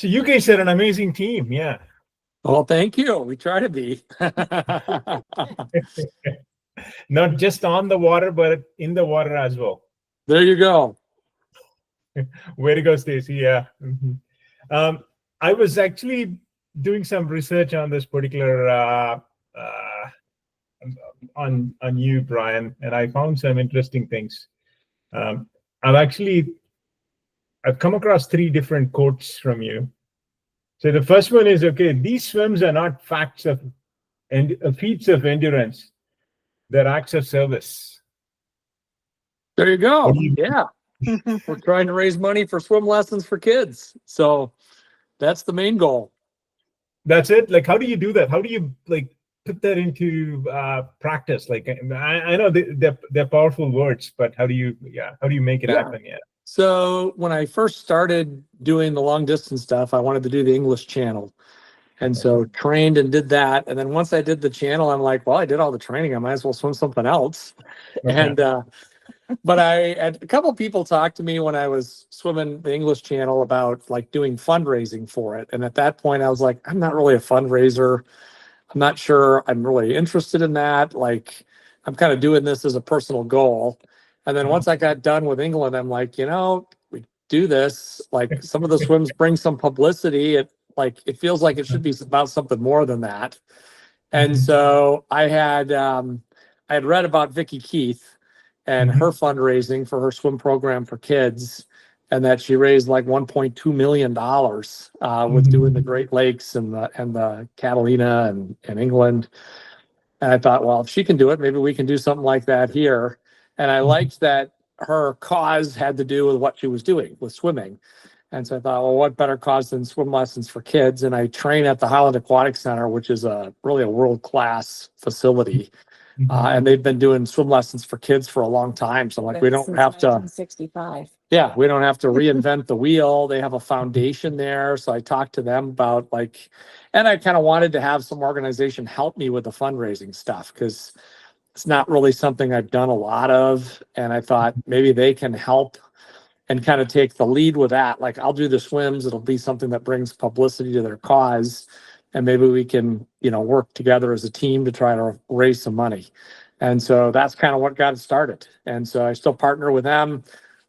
So you guys are an amazing team. Yeah. Well, thank you. We try to be. Not just on the water, but in the water as well. There you go. Way to go, Stacy. Yeah. I was actually doing some research on this particular on you, Bryan, and I found some interesting things. Um, I've come across 3 different quotes from you. So the first one is, okay, these swims are not facts of and feats of endurance; they're acts of service. There you go. Yeah. We're trying to raise money for swim lessons for kids. So that's the main goal. That's it. Like, how do you do that? How do you like put that into practice? Like, I know they're powerful words, but how do you make it happen? Yeah. So when I first started doing the long distance stuff, I wanted to do the English channel. And so trained and did that. And then once I did the channel, I'm like, well, I did all the training. I might as well swim something else. Okay. And but I had a couple of people talk to me when I was swimming the English channel about like doing fundraising for it. And at that point, I was like, I'm not really a fundraiser. I'm not sure I'm really interested in that. Like, I'm kind of doing this as a personal goal. And then once I got done with England, I'm like, we do this. Like, some of the swims bring some publicity. It feels like it should be about something more than that. And so I had read about Vicki Keith and her fundraising for her swim program for kids, and that she raised like $1.2 million with doing the Great Lakes and the Catalina and England. And I thought, well, if she can do it, maybe we can do something like that here. And I liked that her cause had to do with what she was doing with swimming. And so I thought, well, what better cause than swim lessons for kids? And I train at the Highland Aquatic Center, which is really a world-class facility. And they've been doing swim lessons for kids for a long time. So we don't have to 1965. Yeah, we don't have to reinvent the wheel. They have a foundation there. So I talked to them about and I kind of wanted to have some organization help me with the fundraising stuff because it's not really something I've done a lot of. And I thought maybe they can help and kind of take the lead with that. Like, I'll do the swims. It'll be something that brings publicity to their cause. And maybe we can, work together as a team to try to raise some money. And so that's kind of what got it started. And so I still partner with them.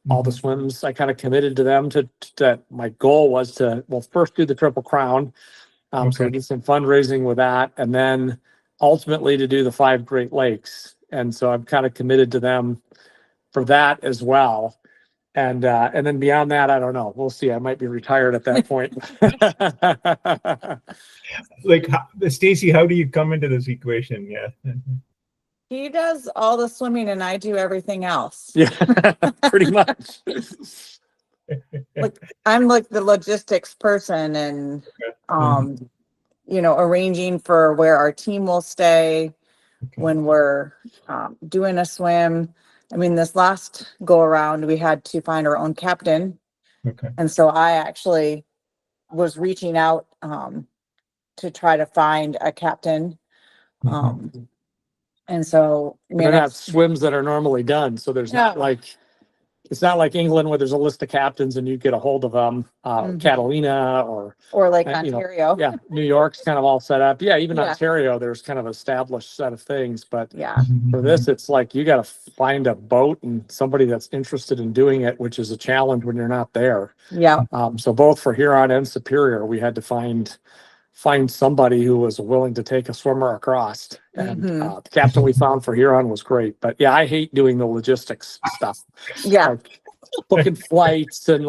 All the swims, I kind of committed to them to my goal was to, first do the Triple Crown. So I did some fundraising with that. And then ultimately to do the 5 Great Lakes. And so I'm kind of committed to them for that as well. And then beyond that, I don't know. We'll see. I might be retired at that point. Like, Stacy, how do you come into this equation? Yeah. He does all the swimming and I do everything else. Yeah, pretty much. I'm like the logistics person and, arranging for where our team will stay when we're doing a swim. I mean, this last go around, we had to find our own captain. Okay. And so I actually was reaching out to try to find a captain. And so They're not swims that are normally done. So there's it's not like England where there's a list of captains and you get a hold of them. Catalina or like Ontario. New York's kind of all set up. Yeah, even Ontario, there's kind of an established set of things. But for this, it's like you got to find a boat and somebody that's interested in doing it, which is a challenge when you're not there. Yeah. So both for Huron and Superior, we had to find somebody who was willing to take a swimmer across. And the captain we found for Huron was great. But yeah, I hate doing the logistics stuff. Yeah. Like booking flights and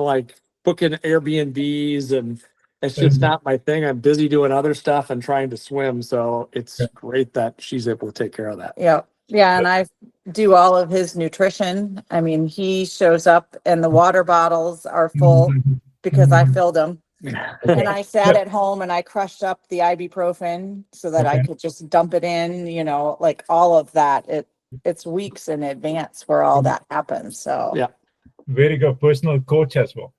booking Airbnbs, and it's just not my thing. I'm busy doing other stuff and trying to swim. So it's great that she's able to take care of that. Yeah. Yeah. And I do all of his nutrition. I mean, he shows up and the water bottles are full because I filled them. And I sat at home and I crushed up the ibuprofen so that I could just dump it in, all of that. It's weeks in advance where all that happens. So yeah. Very good. Personal coach as well.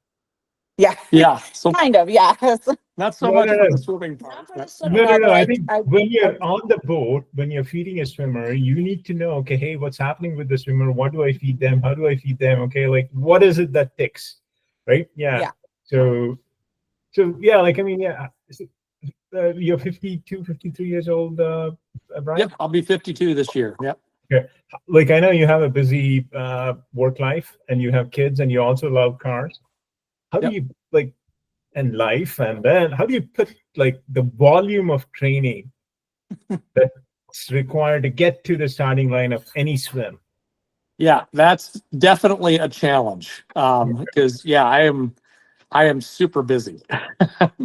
Yeah. Yeah. So kind of, yeah. Not so much for the swimming part. No. I think when you're on the boat, when you're feeding a swimmer, you need to know, okay, hey, what's happening with the swimmer? What do I feed them? How do I feed them? Okay, what is it that ticks? Right? Yeah. So So yeah, like I mean, yeah, you're 52, 53 years old, Bryan? Yep, I'll be 52 this year. Yep. Okay. Like I know you have a busy work life and you have kids and you also love cars. How do Yep. you like and life, and then how do you put like the volume of training that's required to get to the starting line of any swim? Yeah, that's definitely a challenge. Because yeah, I am super busy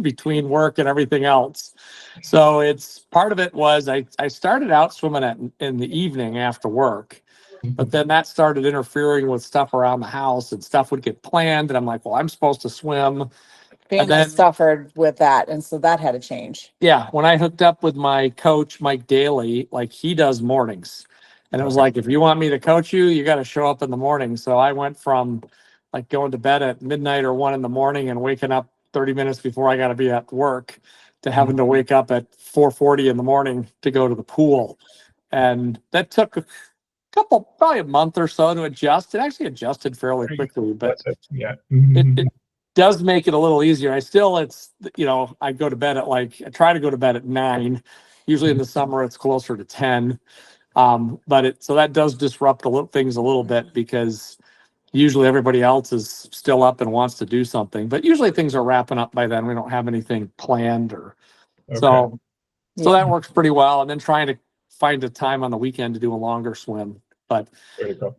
between work and everything else. So it's part of it was I started out swimming in the evening after work, but then that started interfering with stuff around the house and stuff would get planned. And I'm like, well, I'm supposed to swim. And Family then, suffered with that, and so that had to change. yeah, when I hooked up with my coach, Mike Daly, like he does mornings. And it was like, if you want me to coach you, you got to show up in the morning. So I went from like going to bed at midnight or 1 in the morning and waking up 30 minutes before I got to be at work to having to wake up at 4:40 in the morning to go to the pool. And that took a couple, probably a month or so to adjust. It actually adjusted fairly quickly, but That's it. Yeah. it does make it a little easier. I go to bed at I try to go to bed at 9. Usually in the summer, it's closer to 10. So that does disrupt things a little bit because usually everybody else is still up and wants to do something, but usually things are wrapping up by then. We don't have anything planned Okay. so that works pretty well. And then trying to find a time on the weekend to do a longer swim. But Very cool.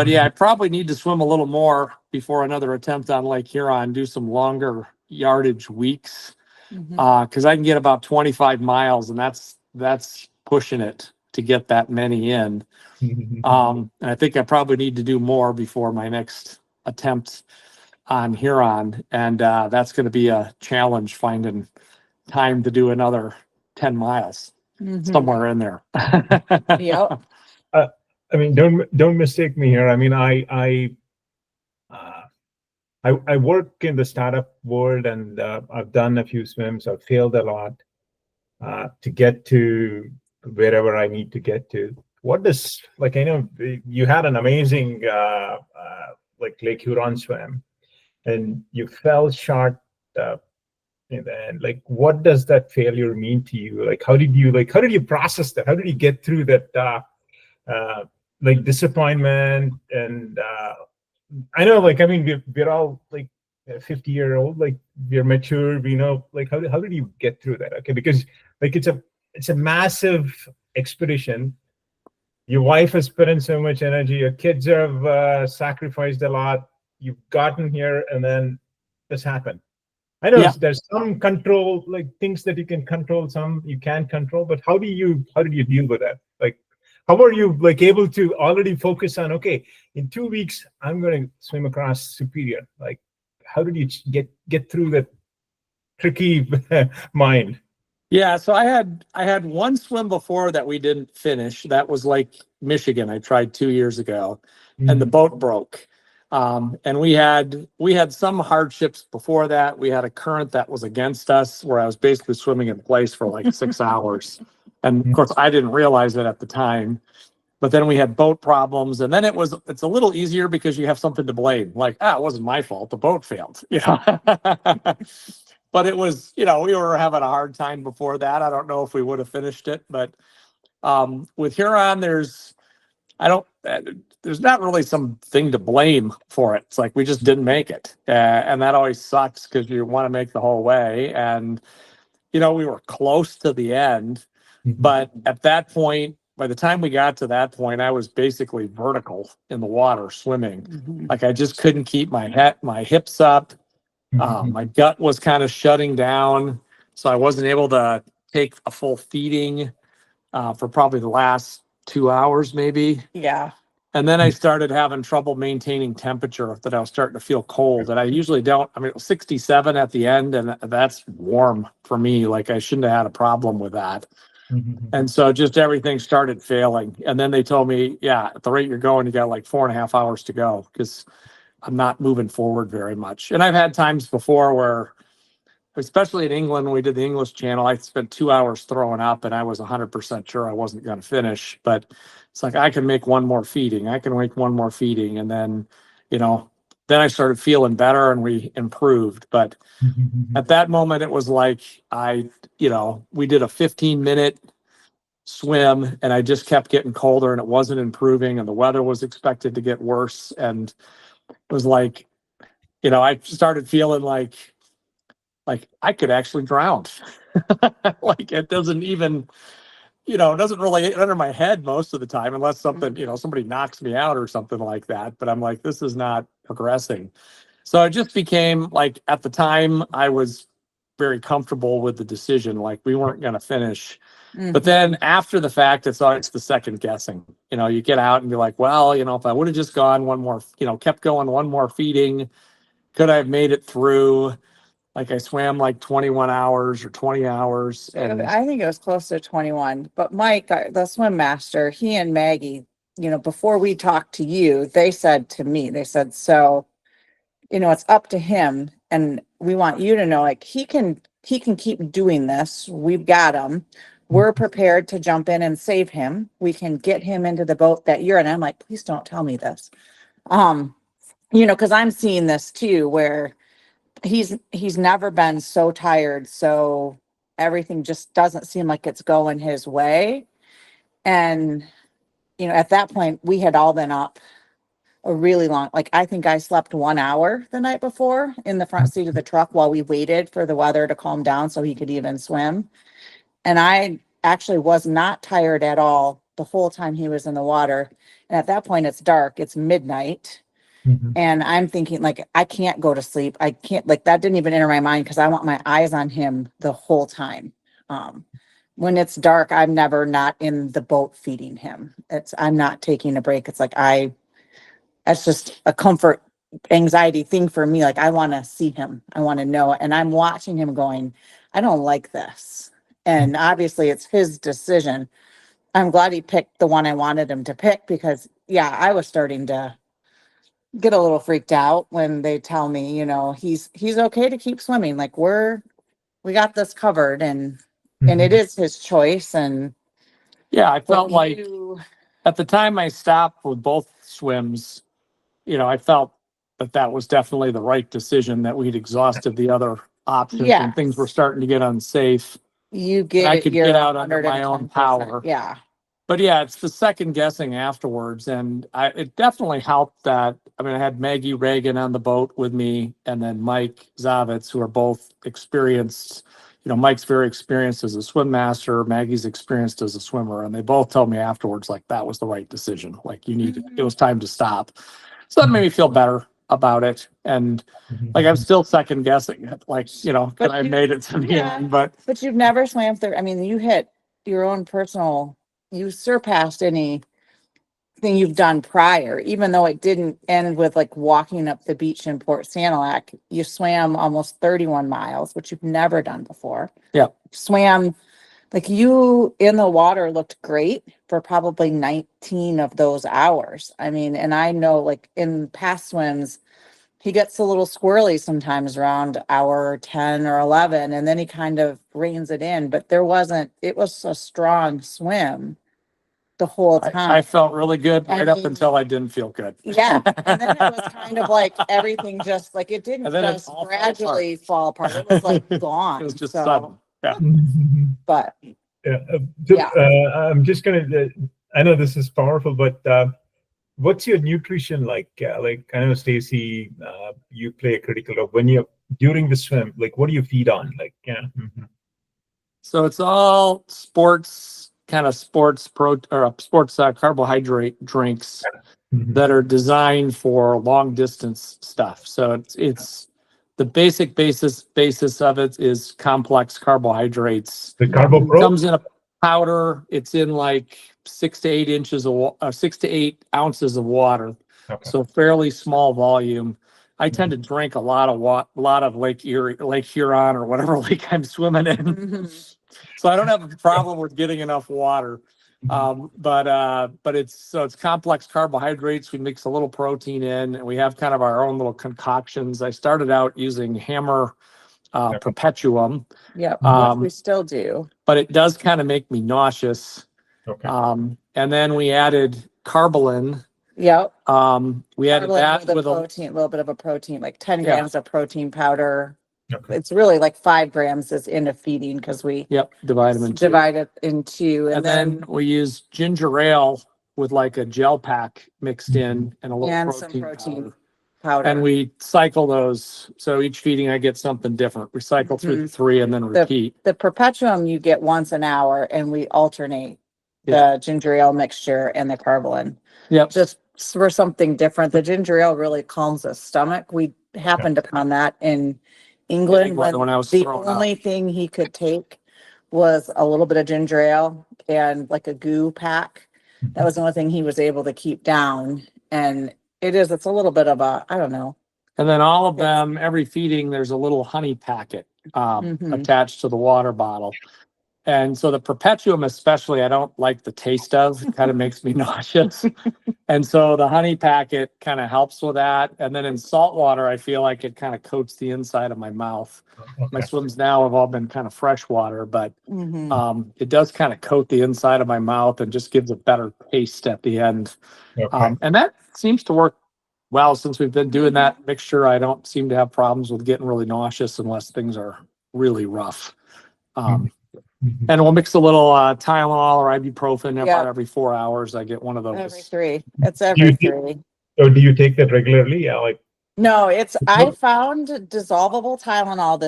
yeah, I probably need to swim a little more before another attempt on Lake Huron, do some longer yardage weeks. Because I can get about 25 miles, and that's pushing it to get that many in. And I think I probably need to do more before my next attempt on Huron, and that's going to be a challenge finding time to do another 10 miles somewhere in there. Yep. I mean, don't mistake me here. I mean, I work in the startup world, and I've done a few swims. I've failed a lot to get to wherever I need to get to. What does like I know you had an amazing like Lake Huron swim, and you fell short in the end. Like, what does that failure mean to you? Like, how did you process that? How did you get through that? Like disappointment and I know, like, I mean, we're all like 50-year-old, like we're mature, we know, like, how did you get through that? Okay, because like it's a massive expedition. Your wife has put in so much energy. Your kids have sacrificed a lot. You've gotten here, and then this happened. I know there's some control, like things that you can control, some you can't control. But how did you deal with that? Like, how are you like able to already focus on, okay, in 2 weeks I'm going to swim across Superior? Like, how did you get through that tricky mind? Yeah, so I had one swim before that we didn't finish. That was Lake Michigan. I tried 2 years ago, and the boat broke. And we had some hardships before that. We had a current that was against us, where I was basically swimming in place for like 6 hours. And of course, I didn't realize it at the time. But then we had boat problems, and then it's a little easier because you have something to blame. Like, it wasn't my fault. The boat failed. But it was, we were having a hard time before that. I don't know if we would have finished it, but with Huron, there's not really something to blame for it. It's like we just didn't make it, and that always sucks because you want to make the whole way. And we were close to the end, but at that point, by the time we got to that point, I was basically vertical in the water swimming. Like I just couldn't keep my hips up. My gut was kind of shutting down, so I wasn't able to take a full feeding for probably the last 2 hours, maybe. Yeah. And then I started having trouble maintaining temperature, that I was starting to feel cold. And I usually don't. I mean, it was 67 at the end, and that's warm for me. Like I shouldn't have had a problem with that. And so just everything started failing. And then they told me, yeah, at the rate you're going, you got like 4.5 hours to go, because I'm not moving forward very much. And I've had times before where, especially in England, when we did the English channel, I spent 2 hours throwing up, and I was 100% sure I wasn't going to finish. But it's like, I can make one more feeding. And then, then I started feeling better and we improved. But at that moment, it was like we did a 15-minute swim and I just kept getting colder and it wasn't improving and the weather was expected to get worse. And it was like, I started feeling like I could actually drown. Like it doesn't even, it doesn't really enter my head most of the time unless something, somebody knocks me out or something like that. But I'm like, this is not progressing. So it just became like, at the time I was very comfortable with the decision. Like we weren't going to finish. But then after the fact, it's the second guessing. You get out and you're like, well, if I would have just gone one more, kept going one more feeding, could I have made it through? Like I swam like 21 hours or 20 hours. And I think it was close to 21, but Mike, the swim master, he and Maggie, before we talked to you, they said to me, so, it's up to him and we want you to know, like, he can keep doing this. We've got him. We're prepared to jump in and save him. We can get him into the boat that you're in. I'm like, please don't tell me this. Cause I'm seeing this too, where he's never been so tired. So everything just doesn't seem like it's going his way. And, at that point we had all been up a really long, like I think I slept 1 hour the night before in the front seat of the truck while we waited for the weather to calm down so he could even swim. And I actually was not tired at all the whole time he was in the water. And at that point it's dark, it's midnight. And I'm thinking, like, I can't go to sleep. I can't, like, that didn't even enter my mind because I want my eyes on him the whole time. When it's dark, I'm never not in the boat feeding him. I'm not taking a break. It's like, that's just a comfort anxiety thing for me. Like, I want to see him. I want to know. And I'm watching him going, I don't like this. And obviously it's his decision. I'm glad he picked the one I wanted him to pick because I was starting to get a little freaked out when they tell me, he's okay to keep swimming. Like we got this covered and it is his choice. And I felt like at the time I stopped with both swims, I felt that was definitely the right decision, that we'd exhausted the other options and things were starting to get unsafe. I could get out under my own power. Yeah. But it's the second guessing afterwards. And it definitely helped that, I had Maggie Reagan on the boat with me and then Mike Zavitz, who are both experienced. Mike's very experienced as a swim master. Maggie's experienced as a swimmer. And they both told me afterwards, like, that was the right decision. Like it was time to stop. So that made me feel better about it. And like, I'm still second guessing it. Like, but I made it to the end, but you've never swam through. You hit your own personal, you surpassed anything you've done prior, even though it didn't end with like walking up the beach in Port Sanilac. You swam almost 31 miles, which you've never done before. Yeah. Swam, like, you in the water looked great for probably 19 of those hours. And I know, like, in past swims, he gets a little squirrely sometimes around hour 10 or 11, and then he kind of reins it in. But it was a strong swim the whole time. I felt really good right up until I didn't feel good. Yeah. And then it was kind of like everything just like, it didn't just gradually fall apart. It was like gone. It was just sudden. Yeah. But I'm just gonna. I know this is powerful, but what's your nutrition like? Like, I know, Stacy, you play a critical role when you're during the swim. Like, what do you feed on? Like, So it's all sports carbohydrate drinks that are designed for long distance stuff. So it's the basic basis of it is complex carbohydrates. The Carbo It Pro comes in a powder. It's in like 6 to 8 ounces of water. Okay. So fairly small volume. I tend to drink a lot of Lake Huron or whatever lake I'm swimming in. So I don't have a problem with getting enough water. But it's complex carbohydrates. We mix a little protein in, and we have kind of our own little concoctions. I started out using Hammer Perpetuum. Yeah, we still do. But it does kind of make me nauseous. Okay. And then we added Carbolin, Yep. We added that with a with a, protein, a little bit of a protein, like 10 Yeah. grams of protein powder. Okay. It's really like 5 grams is into feeding because we yep, divide them into two. divide it in two. And then we use ginger ale with like a gel pack mixed in and a little and some protein protein powder. powder. And we cycle those. So each feeding, I get something different. We cycle through the 3 and then repeat. The perpetuum you get once an hour, and we alternate Yeah. the ginger ale mixture and the carbolin. Yep. Just for something different. The ginger ale really calms the stomach. We happened upon that in England when I was the throwing only up. thing he could take was a little bit of ginger ale and like a goo pack. That was the only thing he was able to keep down. And it's a little bit of a, I don't know. And then all of them, every feeding, there's a little honey packet attached to the water bottle. And so the perpetuum especially, I don't like the taste of. It kind of makes me nauseous. And so the honey packet kind of helps with that. And then in salt water, I feel like it kind of coats the inside of my mouth. My swims now have all been kind of fresh water, but it does kind of coat the inside of my mouth and just gives a better taste at the end. And that seems to work well since we've been doing that mixture. I don't seem to have problems with getting really nauseous unless things are really rough. And we'll mix a little Tylenol or ibuprofen about every 4 hours. I get one of those. Every 3. It's every 3. So do you take that regularly? Yeah, like. No, I found dissolvable Tylenol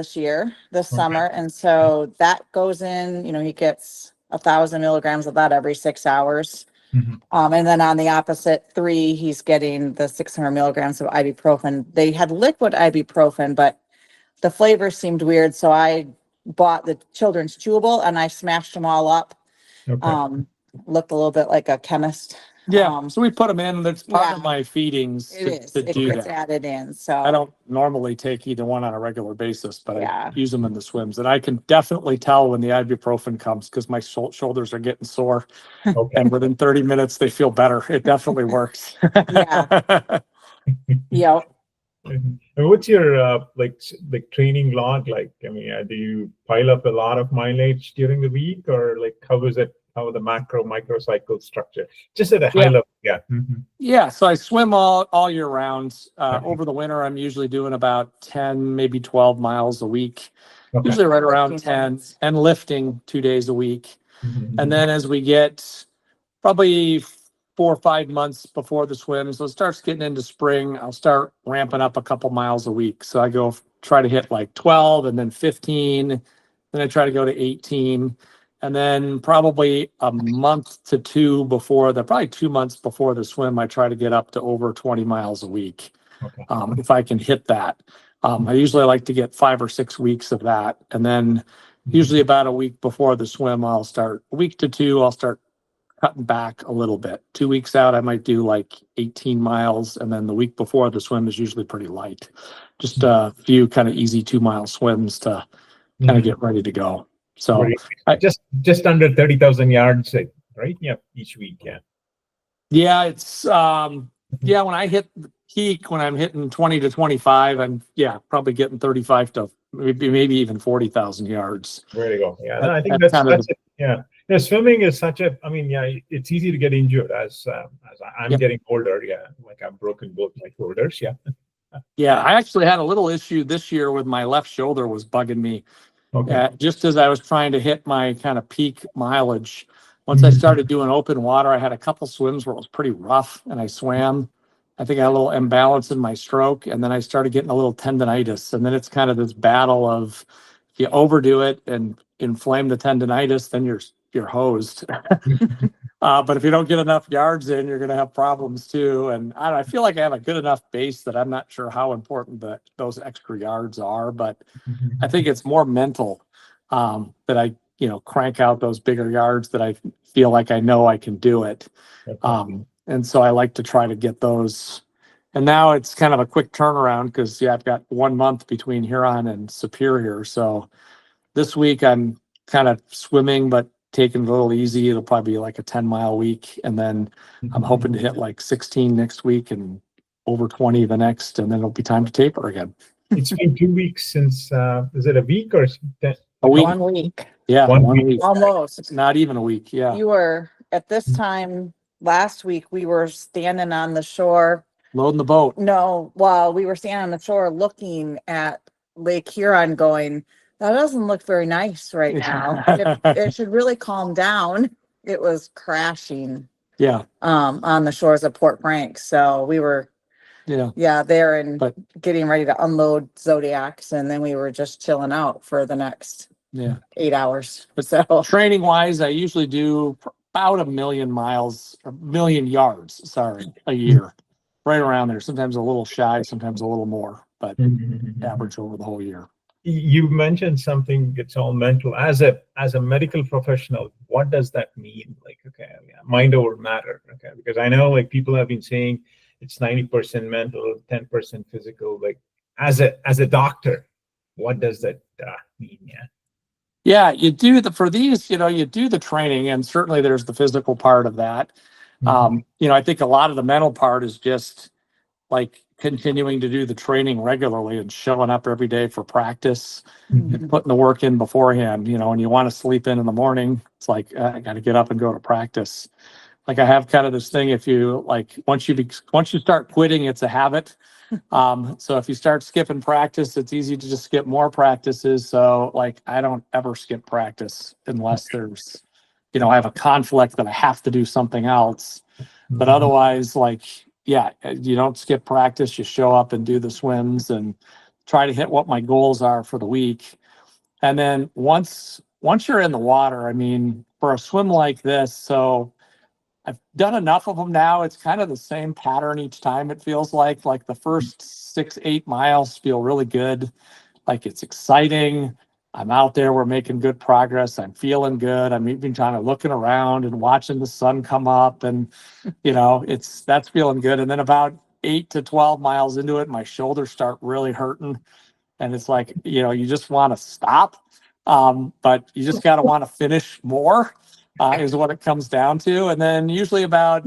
this summer. And so that goes in, he gets 1,000 milligrams of that every 6 hours. And then on the opposite 3, he's getting the 600 milligrams of ibuprofen. They had liquid ibuprofen, but the flavor seemed weird. So I bought the children's chewable and I smashed them all up. Looked a little bit like a chemist. Yeah, so we put them in. That's part of my feedings to do It's that. added in. So I don't normally take either one on a regular basis, but I use them in the swims. And I can definitely tell when the ibuprofen comes because my shoulders are getting sore. And within 30 minutes, they feel better. It definitely works. Yeah. And what's your like training log like? I mean, do you pile up a lot of mileage during the week, or like how is it? How are the micro cycle structure? Just at a high level, Yeah, so I swim all year round. Over the winter, I'm usually doing about 10, maybe 12 miles a week. Usually right around 10, and lifting 2 days a week. And then as we get probably 4 or 5 months before the swim, so it starts getting into spring, I'll start ramping up a couple miles a week. So I go try to hit like 12 and then 15, then I try to go to 18. And then probably a month to 2 probably 2 months before the swim, I try to get up to over 20 miles a week. If I can hit that. I usually like to get 5 or 6 weeks of that. And then usually about a week before the swim, a week to 2, I'll start cutting back a little bit. 2 weeks out, I might do like 18 miles. And then the week before the swim is usually pretty light. Just a few kind of easy 2-mile swims to kind of get ready to go. So just under 30,000 yards, right? Yeah, each week. Yeah, it's when I hit the peak, when I'm hitting 20 to 25, I'm probably getting 35 to maybe even 40,000 yards. There you go. Yeah, I think that's it. Yeah. Swimming is it's easy to get injured as I'm getting older. Yeah, like I've broken both my shoulders. Yeah, I actually had a little issue this year with my left shoulder was bugging me. Just as I was trying to hit my kind of peak mileage. Once I started doing open water, I had a couple swims where it was pretty rough and I swam. I think I had a little imbalance in my stroke, and then I started getting a little tendonitis. And then it's kind of this battle of if you overdo it and inflame the tendonitis, then you're hosed. But if you don't get enough yards in, you're going to have problems too. And I feel like I have a good enough base that I'm not sure how important those extra yards are, but I think it's more mental that I, crank out those bigger yards that I feel like I know I can do it. And so I like to try to get those. And now it's kind of a quick turnaround because I've got 1 month between Huron and Superior. So this week I'm kind of swimming, but taking it a little easy. It'll probably be like a 10-mile week. And then I'm hoping to hit like 16 next week and over 20 the next, and then it'll be time to taper again. It's been 2 weeks since, is it a week or a week? 1 week. Yeah, 1 week. Almost. Not even a week. Yeah. You were at this time last week we were standing on the shore. Loading the boat. No, well, we were standing on the shore looking at Lake Huron going, that doesn't look very nice right now. It should really calm down. It was crashing Yeah. on the shores of Port Frank. So we were there and But getting ready to unload Zodiacs, and then we were just chilling out for the next 8 hours. So training wise, I usually do about 1,000,000 miles, 1,000,000 yards, a year. Right around there. Sometimes a little shy, sometimes a little more, but average over the whole year. You mentioned something, it's all mental. As a medical professional, what does that mean? Like, okay, mind over matter. Okay, because I know like people have been saying it's 90% mental, 10% physical. Like, as a doctor, what does that mean? Yeah, you do for these, you do the training, and certainly there's the physical part of that. I think a lot of the mental part is just like continuing to do the training regularly and showing up every day for practice and putting the work in beforehand, and you want to sleep in the morning. It's like, I got to get up and go to practice. Like I have kind of this thing, if you like, once you start quitting, it's a habit. So if you start skipping practice, it's easy to just skip more practices. So like, I don't ever skip practice unless there's, I have a conflict that I have to do something else. But otherwise, like, you don't skip practice. You show up and do the swims and try to hit what my goals are for the week. And then once you're in the water, I mean, for a swim like this, so I've done enough of them now. It's kind of the same pattern each time. It feels like the first 6-8 miles feel really good. Like it's exciting. I'm out there. We're making good progress. I'm feeling good. I'm even kind of looking around and watching the sun come up, and that's feeling good. And then about 8 to 12 miles into it, my shoulders start really hurting, and it's like you just want to stop, but you just gotta want to finish more. Is what it comes down to. And then usually about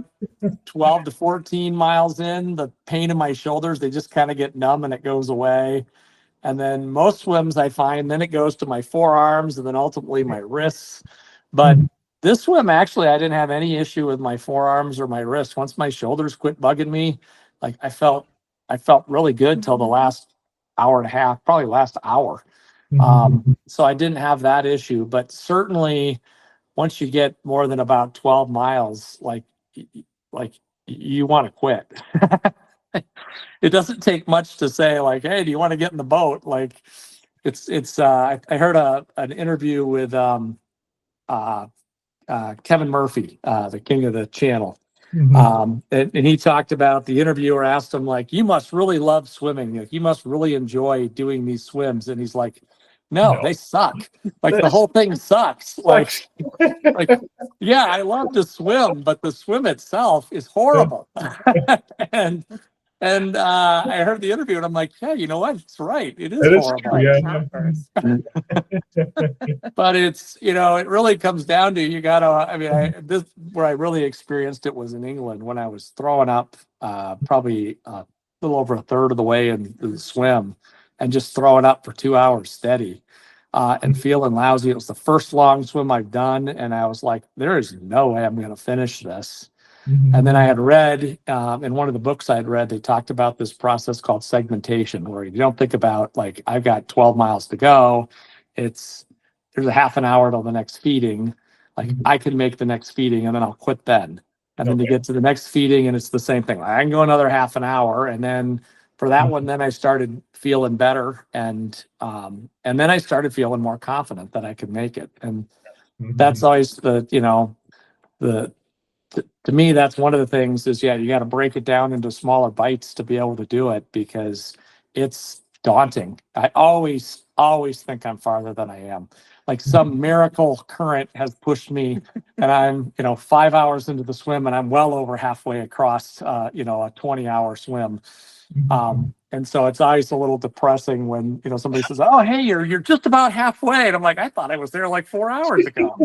12 to 14 miles in, the pain in my shoulders, they just kind of get numb and it goes away. And then most swims I find, then it goes to my forearms and then ultimately my wrists. But this swim, actually, I didn't have any issue with my forearms or my wrists. Once my shoulders quit bugging me, like I felt really good till the last hour and a half, probably last hour. So I didn't have that issue, but certainly once you get more than about 12 miles, like you want to quit. It doesn't take much to say like, hey, do you want to get in the boat? Like I heard an interview with Kevin Murphy, the king of the channel. And he talked about, the interviewer asked him like, you must really love swimming. Like, you must really enjoy doing these swims. And he's like, no, they suck. Like the whole thing sucks. Like, yeah, I love to swim, but the swim itself is horrible. and I heard the interview and I'm like, yeah, you know what? It's right. It is horrible. But it's, it really comes down to, you gotta, this where I really experienced it was in England when I was throwing up probably a little over a third of the way in the swim and just throwing up for 2 hours steady. And feeling lousy. It was the first long swim I've done, and I was like, there is no way I'm going to finish this. And then I had read in one of the books I'd read, they talked about this process called segmentation, where you don't think about like, I've got 12 miles to go. There's a half an hour till the next feeding. Like I can make the next feeding and then I'll quit then. And then you get to the next feeding and it's the same thing. I can go another half an hour, and then for that one, then I started feeling better, and then I started feeling more confident that I could make it. And that's always to me, that's one of the things is, you got to break it down into smaller bites to be able to do it, because it's daunting. I always think I'm farther than I am. Like some miracle current has pushed me and I'm, 5 hours into the swim and I'm well over halfway across, a 20-hour swim. And so it's always a little depressing when, somebody says, oh, hey, you're just about halfway. And I'm like, I thought I was there like 4 hours ago.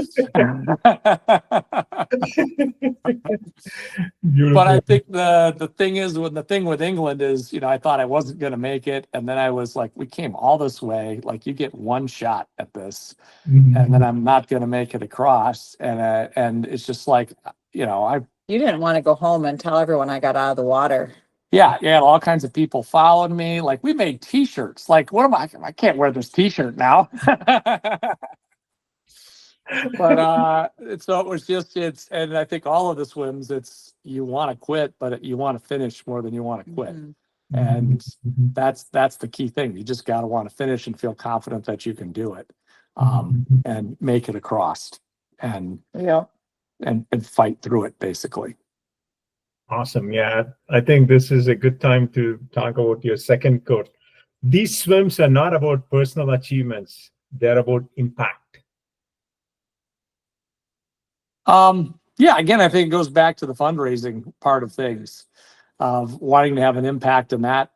But I think the thing is, the thing with England is, I thought I wasn't going to make it. And then I was like, we came all this way. Like, you get one shot at this, and then I'm not going to make it across. And it's just like, You didn't want to go home and tell everyone I got out of the water. Yeah, yeah, all kinds of people followed me. Like we made T-shirts. Like, what am I can't wear this T-shirt now. But so it was just and I think all of the swims, it's you want to quit, but you want to finish more than you want to quit. Mhm. And that's the key thing. You just got to want to finish and feel confident that you can do it, and make it across and Yeah. and fight through it basically. Awesome. Yeah, I think this is a good time to talk about your second quote. These swims are not about personal achievements, they're about impact. Yeah, again, I think it goes back to the fundraising part of things, of wanting to have an impact in that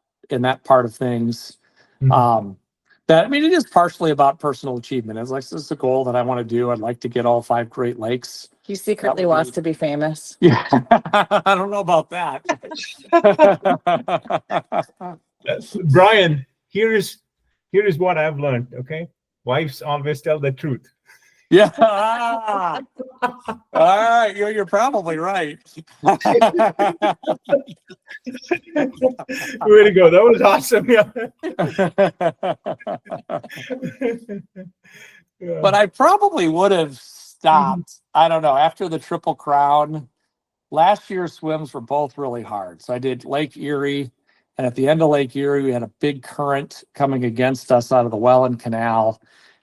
part of things. That, I mean, it is partially about personal achievement. It's like, this is a goal that I want to do. I'd like to get all 5 Great Lakes. He secretly wants to be famous. Yeah, I don't know about that. Bryan, here is what I've learned. Okay, wives always tell the truth. Yeah. All right, you're probably right. Way to go! That was awesome. Yeah. Yeah. But I probably would have stopped. I don't know. After the Triple Crown, last year's swims were both really hard. So I did Lake Erie, and at the end of Lake Erie, we had a big current coming against us out of the Welland Canal,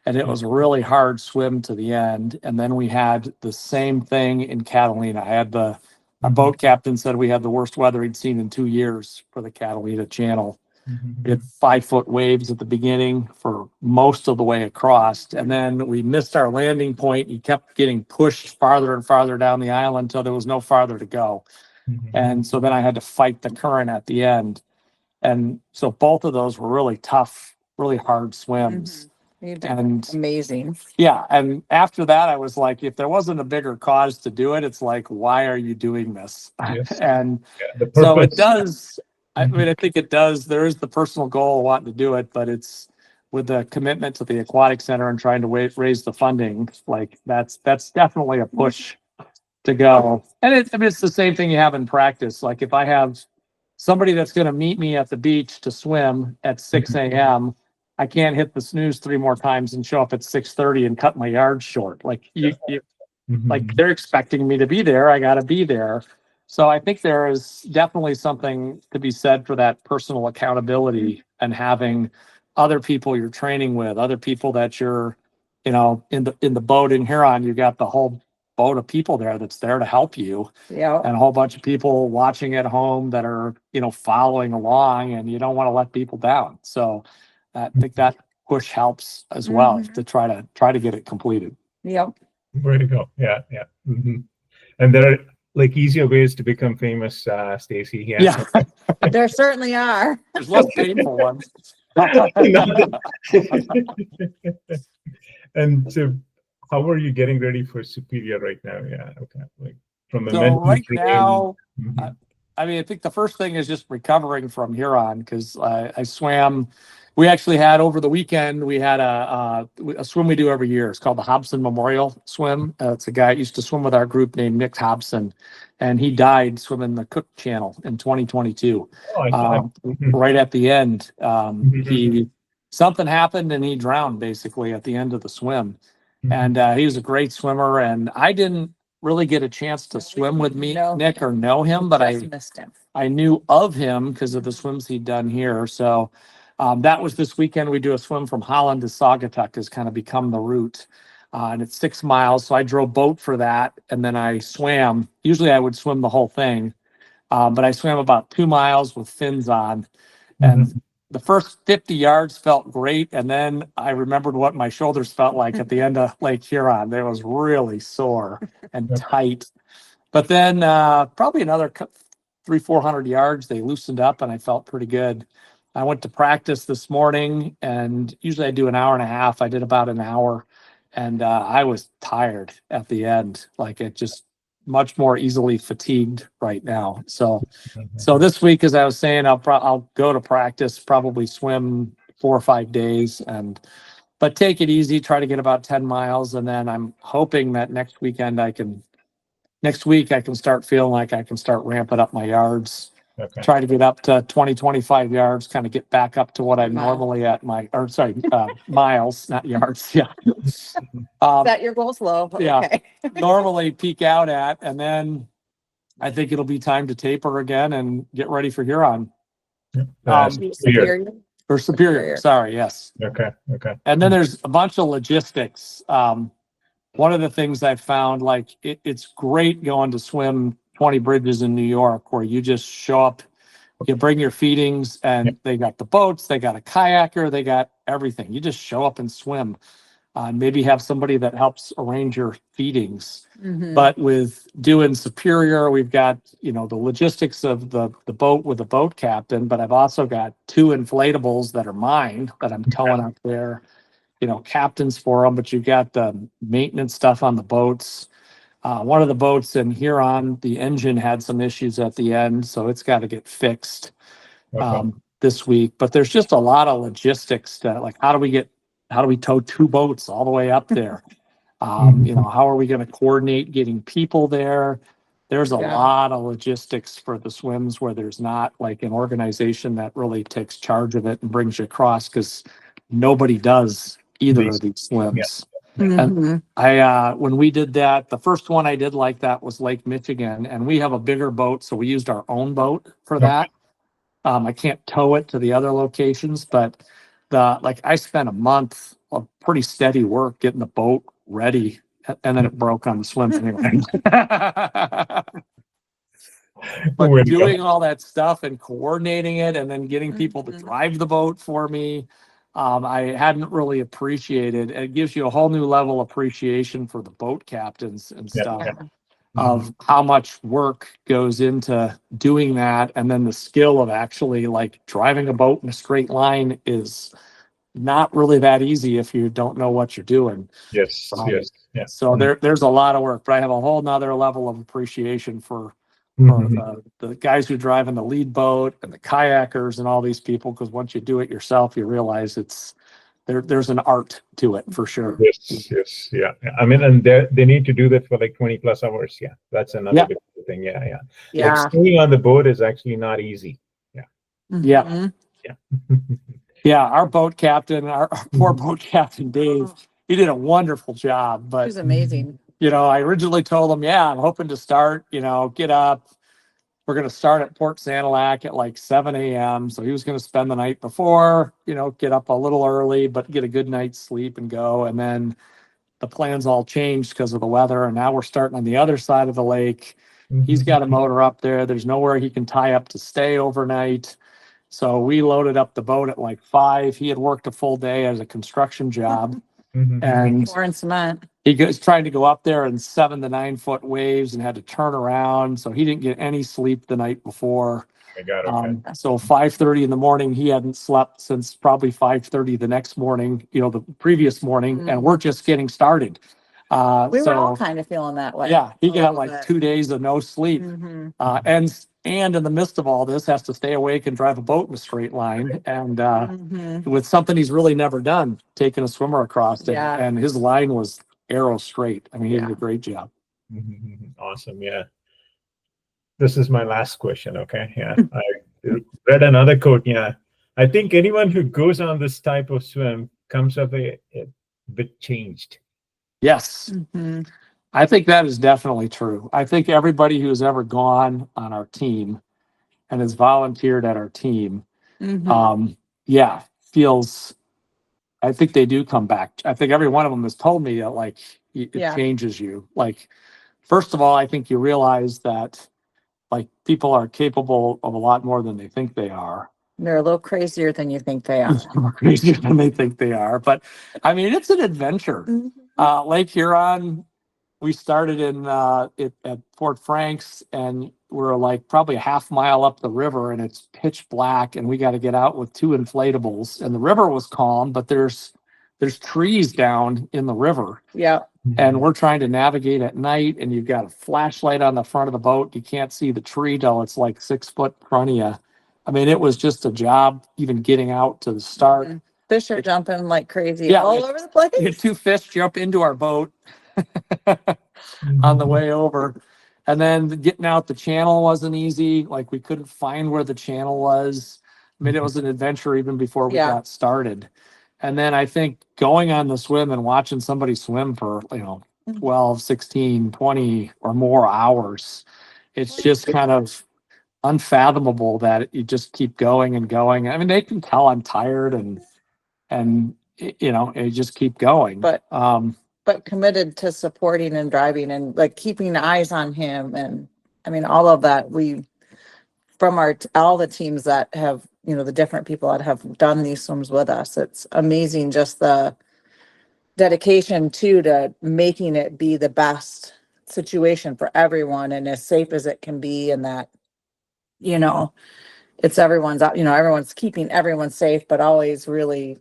and it was a really hard swim to the end. And then we had the same thing in Catalina. Our boat captain said we had the worst weather he'd seen in 2 years for the Catalina Channel. We had 5-foot waves at the beginning for most of the way across. And then we missed our landing point. He kept getting pushed farther and farther down the island until there was no farther to go. And so then I had to fight the current at the end. And so both of those were really tough, really hard swims. You did And amazing. yeah, and after that, I was like, if there wasn't a bigger cause to do it, it's like, why are you doing this? Yes. And The so it purpose. does. I mean, I think it does. There is the personal goal of wanting to do it, but it's with the commitment to the aquatic center and trying to raise the funding. Like that's definitely a push to go. And I mean, it's the same thing you have in practice. Like if I have somebody that's going to meet me at the beach to swim at 6 a.m., I can't hit the snooze 3 more times and show up at 6:30 and cut my yards short. Like like they're expecting me to be there. I got to be there. So I think there is definitely something to be said for that personal accountability and having other people you're training with, other people that you're, in the boat in Huron, you got the whole boat of people there that's there to help you, Yeah. and a whole bunch of people watching at home that are, following along, and you don't want to let people down. So I think that push helps as well to try to get it completed. Yep. Way to go. Yeah, yeah. And there are like easier ways to become famous, Stacy. Yeah. There certainly are. There's less painful ones. And so how are you getting ready for Superior right now? Yeah, okay. Like from a So mental right training- now, I mean, I think the first thing is just recovering from Huron, because I swam. We actually had over the weekend, we had a swim we do every year. It's called the Hobson Memorial Swim. It's a guy that used to swim with our group named Nick Hobson, and he died swimming the Cook Channel in 2022. Oh, I thought- Right at the end, something happened and he drowned basically at the end of the swim. And he was a great swimmer, and I didn't really get a chance to swim with me, Nick, or know him, but Just missed him. I knew of him because of the swims he'd done here. So that was this weekend. We do a swim from Holland to Saugatuck, has kind of become the route. And it's 6 miles. So I drove boat for that. And then I swam. Usually I would swim the whole thing. But I swam about 2 miles with fins on. And the first 50 yards felt great. And then I remembered what my shoulders felt like at the end of Lake Huron. They was really sore and tight. But then probably another 300-400 yards, they loosened up and I felt pretty good. I went to practice this morning, and usually I do an hour and a half. I did about an hour, and I was tired at the end. Like it just much more easily fatigued right now. So this week, as I was saying, I'll go to practice, probably swim 4 or 5 days, but take it easy, try to get about 10 miles. And then I'm hoping that next weekend I can next week I can start feeling like I can start ramping up my yards. Okay. Try to get up to 20, 25 yards, kind of get back up to what I'm Miles. normally at miles, not yards. Yeah. Set your goals low. yeah. Okay. Normally peak out at, and then I think it'll be time to taper again and get ready for Huron. Superior. Superior. Or Superior. Sorry. Yes. Okay. Okay. And then there's a bunch of logistics. One of the things I found, like it's great going to swim 20 bridges in New York where you just show up, you bring your feedings, and they got the boats, they got a kayaker, they got everything. You just show up and swim. Maybe have somebody that helps arrange your feedings. Mhm. But with doing Superior, we've got, the logistics of the boat with the boat captain, but I've also got 2 inflatables that are mine that I'm towing up there, captains for them, but you've got the maintenance stuff on the boats. One of the boats in Huron, the engine had some issues at the end, so it's got to get fixed this week. But there's just a lot of logistics to, like, how do we tow 2 boats all the way up there? How are we going to coordinate getting people there? There's a lot of logistics for the swims where there's not like an organization that really takes charge of it and brings you across, because nobody does either of these swims. Mhm. And when we did that, the first one I did like that was Lake Michigan, and we have a bigger boat, so we used our own boat for that. I can't tow it to the other locations, but I spent a month of pretty steady work getting the boat ready, and then it broke on the swim anyway. But doing all that stuff and coordinating it and then getting people to drive the boat for me, I hadn't really appreciated. It gives you a whole new level of appreciation for the boat captains and stuff of how much work goes into doing that. And then the skill of actually like driving a boat in a straight line is not really that easy if you don't know what you're doing. Yes. So there's a lot of work, but I have a whole nother level of appreciation for the guys who drive in the lead boat and the kayakers and all these people, because once you do it yourself, you realize there's an art to it for sure. Yes. Yeah. I mean, and they need to do that for like 20 plus hours. Yeah. That's another difficult thing. Yeah. Like staying on the boat is actually not easy. Mhm. Yeah. Our boat captain, our poor boat captain, Dave, he did a wonderful job, It but was amazing. I originally told him, I'm hoping to start, get up. We're going to start at Port Sanilac at like 7 a.m. So he was going to spend the night before, get up a little early, but get a good night's sleep and go. And then the plans all changed because of the weather. And now we're starting on the other side of the lake. He's got a motor up there. There's nowhere he can tie up to stay overnight. So we loaded up the boat at like 5. He had worked a full day as a construction job. And Pouring cement. he was trying to go up there in 7 to 9 foot waves and had to turn around. So he didn't get any sleep the night before. So 5:30 in the morning, he hadn't slept since probably 5:30 the next morning, the previous morning, and we're just getting started. We were all kind of feeling that way. Yeah, he got like 2 days of no sleep. And in the midst of all this, has to stay awake and drive a boat in a straight line. And with something he's really never done, taking a swimmer across it. And his line was arrow straight. I mean, he did a great job. Awesome. Yeah. This is my last question. Okay. Yeah. I read another quote. Yeah. I think anyone who goes on this type of swim comes up a bit changed. Yes. I think that is definitely true. I think everybody who's ever gone on our team and has volunteered at our team, feels, I think they do come back. I think every one of them has told me that like it changes you. Like, first of all, I think you realize that like people are capable of a lot more than they think they are. They're a little crazier than you think they are. More crazier than they think they are. But I mean, it's an adventure. Lake Huron, we started at Fort Franks, and we're like probably a half mile up the river, and it's pitch black, and we got to get out with 2 inflatables. And the river was calm, but there's trees down in the river. Yeah. And we're trying to navigate at night, and you've got a flashlight on the front of the boat. You can't see the tree till it's like 6 foot in front of you. I mean, it was just a job even getting out to the start. Fish are jumping like crazy all over the place. 2 fish jump into our boat on the way over. And then getting out the channel wasn't easy. Like we couldn't find where the channel was. I mean, it was an adventure even before we Yeah. got started. And then I think going on the swim and watching somebody swim for, 12, 16, 20 or more hours, it's just kind of unfathomable that you just keep going and going. I mean, they can tell I'm tired and you just keep going. But committed to supporting and driving and like keeping eyes on him. And I mean, all of that from all the teams that have, the different people that have done these swims with us, it's amazing just the dedication to making it be the best situation for everyone and as safe as it can be. And that, it's everyone's keeping everyone safe, but always really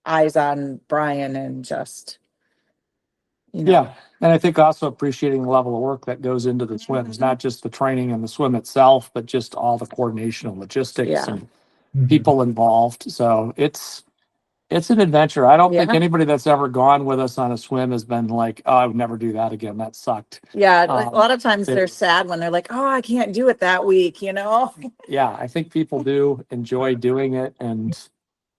eyes on Bryan and just, Yeah. And I think also appreciating the level of work that goes into the swims, not just the training and the swim itself, but just all the coordination and logistics Yeah. and people involved. So it's an adventure. I don't think Yeah. anybody that's ever gone with us on a swim has been like, oh, I would never do that again. That sucked. Yeah, like a lot of times it- they're sad when they're like, oh, I can't do it that week, Yeah, I think people do enjoy doing it. And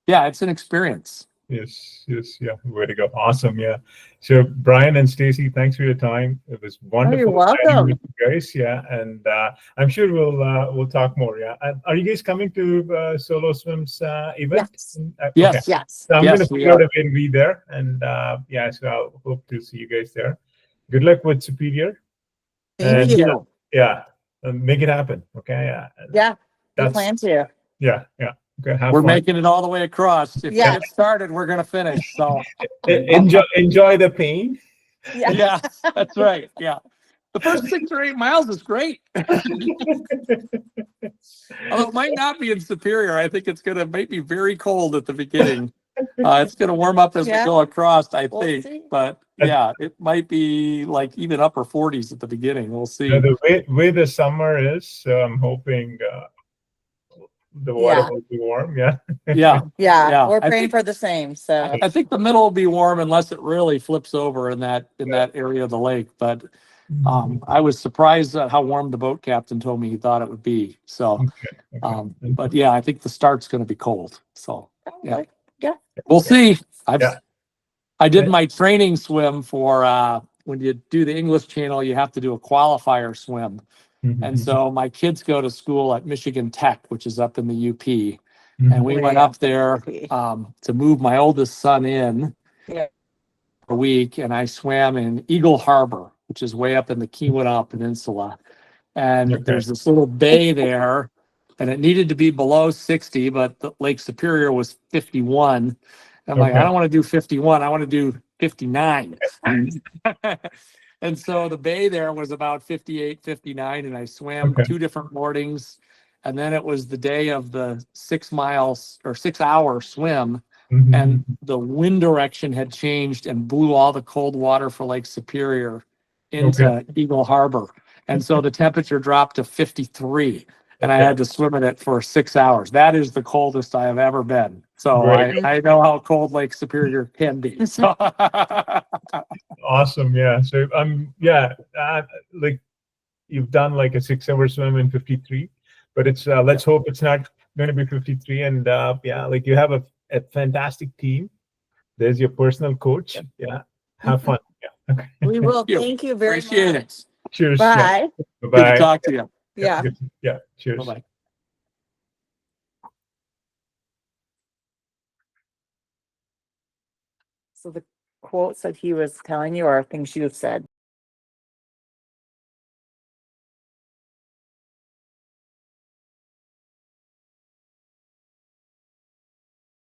yeah, it's an experience. Yes, yeah, way to go. Awesome, yeah. So Bryan and Stacy, thanks for your time. It was wonderful you're welcome. chatting with you guys, yeah, and I'm sure we'll talk more, yeah. And are you guys coming to solo swims event? Yes. Yes. Okay. Yes. So I'm Yes, gonna we figure out are. a way to be there, and yeah, so I'll hope to see you guys there. Good luck with Superior. Thank And, you. Yeah, make it happen. Okay, yeah. Yeah, we That's plan to. yeah. Okay, have We're fun. making it all the way across. If Yeah. we get started, we're going to finish. So Enjoy the pain. Yeah. yeah, that's right. Yeah. The first 6 or 8 miles is great. Although it might not be in Superior. I think it's might be very cold at the beginning. It's going to warm up as we Yeah. go across, I We'll think. see. But yeah, it might be like even upper 40s at the beginning. We'll see. The way the summer is, so I'm hoping the water Yeah. will be warm. Yeah. Yeah. Yeah, Yeah. we're I praying think- for the same. So I think the middle will be warm unless it really flips over in that area of the lake. But I was surprised at how warm the boat captain told me he thought it would be. So, Okay. but yeah, I think the start's going to be cold. So yeah. Yeah. We'll see. Yeah. I did my training swim for when you do the English Channel, you have to do a qualifier swim. And so my kids go to school at Michigan Tech, which is up in the UP. And we went up there to move my oldest son in Yeah. a week, and I swam in Eagle Harbor, which is way up in the Keweenaw Peninsula. And there's this little bay there, and it needed to be below 60, but the Lake Superior was 51. I'm like, I don't want to do 51. I want to do 59. And so the bay there was about 58, 59, and I swam 2 different mornings. And then it was the day of the 6 miles or 6 hour swim. And the wind direction had changed and blew all the cold water for Lake Superior into Eagle Harbor. And so the temperature dropped to 53. And I had to swim in it for 6 hours. That is the coldest I have ever been. So I know how cold Lake Superior can be. So Awesome. Yeah. So like you've done like a 6 hour swim in 53, but it's let's hope it's not going to be 53. And yeah, like you have a fantastic team. There's your personal coach. Yeah. Have fun. Yeah. Okay. We will. Thank you very appreciate much. it. Cheers. Bye. Yeah. Good to Bye. talk to you. Yeah. Yeah. Cheers. Bye-bye. So the quotes that he was telling you are things you've said.